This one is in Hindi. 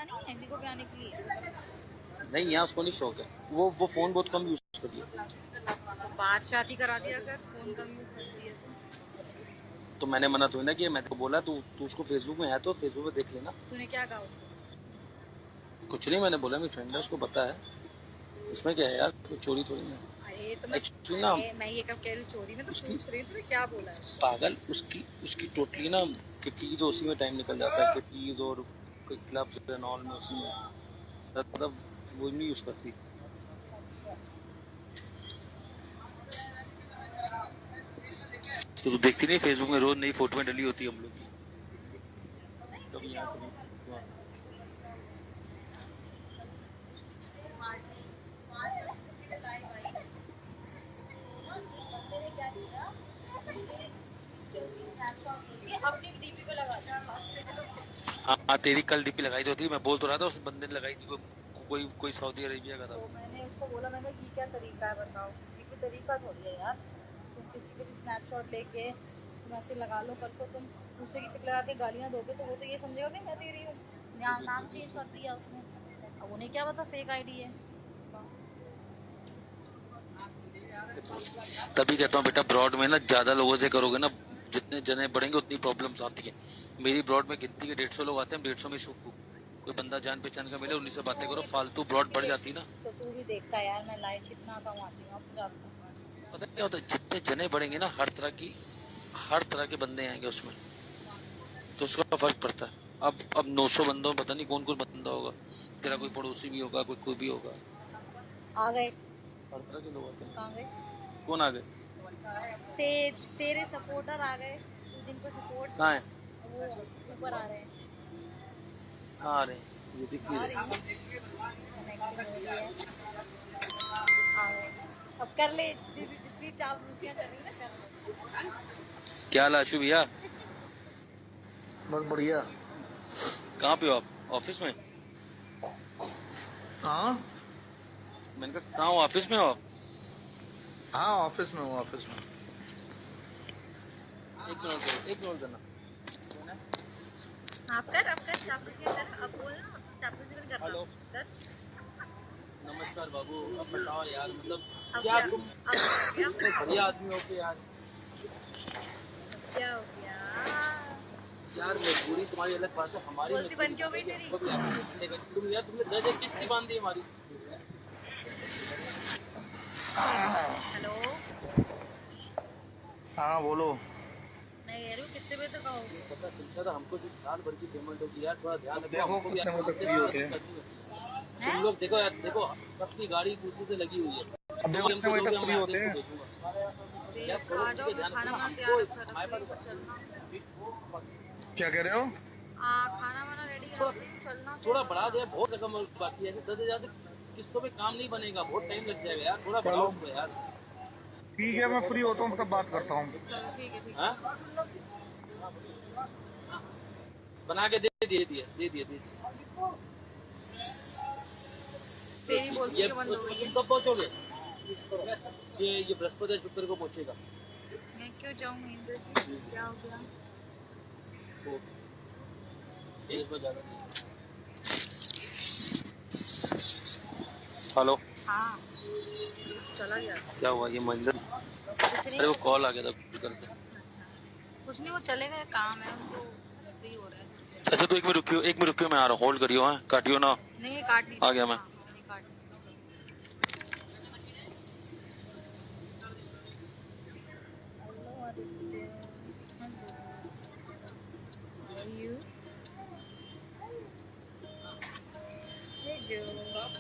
नहीं है को पे आने के लिए। नहीं, यहाँ उसको नहीं शौक है। वो फोन बहुत कम यूज करती है। तो बात शादी करा दिया कर, फोन कम यूज करती है तो मैंने मना थोड़ी ना किया, मैंने तो बोला तू तू उसको फेसबुक में है तो फेसबुक पे देख लेना। तूने क्या कहा उसको? कुछ नहीं, मैंने बोला मेरी फ्रेंड है, उसको पता है। इसमें क्या है यार, कोई चोरी थोड़ी नहीं। अरे तो एक्चुअली ना मैं ये कब कह रही हूँ चोरी में, तो पूछ रही हूँ तूने क्या बोला है। पागल, उसकी उसकी टोटली ना किटीज, उसी में टाइम निकल जाता है। किटीज और कोई क्लब्स एंड ऑल में, उसी में मतलब वो नहीं यूज करती। तो तू देखती नहीं फेसबुक में रोज नई फोटो में डली होती है हम लोग की, कभी यहाँ कभी वहाँ। अपनी डीपी पे लगा हाँ, तेरी कल डीपी लगाई तो थी, मैं बोल तो रहा था उस बंदे ने लगाई थी, कोई सऊदी अरेबिया का था। तो मैंने उसको बोला, मैंने ये क्या तरीका है बताओ, ये कोई तरीका थोड़ी है यार। तुम किसी के भी स्नैपशॉट लेके तुम ऐसे लगा लो, कल को तुम दूसरे की पिक लगा के गालियाँ दोगे तो वो तो ये समझेगा कि मैं दे रही हूँ। नाम चेंज कर दिया उसने, अब उन्हें क्या पता फेक आईडी है। तभी कहता हूँ बेटा, ब्रॉड में ना ज्यादा लोगों से करोगे ना, जितने जने बढ़ेंगे उतनी प्रॉब्लम्स आती है। मेरी ब्रॉड में गिनती के 150 लोग आते हैं, 150 में सुखू कोई बंदा जान पहचान का मिले, उन्हीं से बातें करो, फालतू ब्रॉड बढ़ जाती ना। तो तू भी देखता है यार, मैं लाइव कितना कम आती हूँ, अब जाता हूँ। पता क्या होता है, जितने जने बढ़ेंगे ना, हर तरह के बंदे आएंगे उसमें, तो उसका फर्क पड़ता है। अब 900 बंदों पता नहीं कौन कौन बंदा होगा, तेरा कोई पड़ोसी भी होगा, कोई भी होगा। आ गए, हर तरह के लोग आते हैं। कहाँ गए? कौन आ गए? तेरे सपोर्टर आ गए, तू जिनको सपोर्ट, कहाँ है? वो ऊपर आ रहे हैं। कहाँ आ रहे हैं? ये दिख नहीं रहे। आ गए। अब कर ले, जितनी चापलूसियां करनी ना कर ले। क्या लाशु भैया? बस बढ़िया। कहाँ पे हो आप? ऑफिस में? हाँ मैंने कहा कहाँ हो, ऑफिस में हो आप? हाँ ऑफिस में हूँ, ऑफिस में। एक मिनट देना। आप कर चापलूसियां कर, अब बोल ना, चापलूसी कर करना। हेलो, कर। नमस्कार बाबू, अब बताओ यार, मतलब अब क्या क्या, तुम अब क्या, इतने बढ़िया आदमी हो के यार। क्या हो गया? यार मजबूरी तुम्हारी अलग बात है, हमारी बोलती बन के हो गई तेरी। तुम यार, तुमने 10 किस्ती बांध दी हमारी। हेलो, हाँ बोलो। मैं कह रही हूँ कितने बजे तक आओगे? पता चलता था हमको, साल भर की पेमेंट होगी यार, थोड़ा ध्यान रखो देखो हमको भी। कितने बजे तक फ्री होते हैं। तुम लोग देखो यार, देखो सबकी गाड़ी उसी से लगी हुई है। अब देखो कितने बजे तक फ्री होते हैं। आ जाओ, मैं खाना वाना तैयार रखा, चलना। क्या कह रहे हो? खाना वाना रेडी करा दी, चलना। थोड़ा बढ़ा दे, बहुत रकम बाकी है, 10,000 किस्तों पे काम नहीं बनेगा, बहुत टाइम लग जाएगा यार, थोड़ा बढ़ाओ उसको यार। ठीक है, मैं फ्री होता हूँ तब बात करता हूँ। चलो ठीक है, ठीक हाँ? बना के दे दिए। तेरी बोलती के बंद हो गई है। तुम कब पहुँचोगे? ये बृहस्पति शुक्र को पहुँचेगा। मैं क्यों जाऊँ महेंद्र जी, क्या हो गया? हेलो, हाँ, चला गया। क्या हुआ? ये महेंद्र, कुछ नहीं, अरे वो कॉल आ गया था करके। अच्छा, कुछ नहीं, वो चले गए, काम है उनको, फ्री हो रहे हैं। अच्छा तो एक मिनट रुकियो, मैं आ रहा हूँ, होल्ड करियो। हाँ, काटियो ना। नहीं काट नहीं, आ गया मैं। नहीं काट नहीं। Hello Aditya, hello, how are you? Hey जो, बेबी।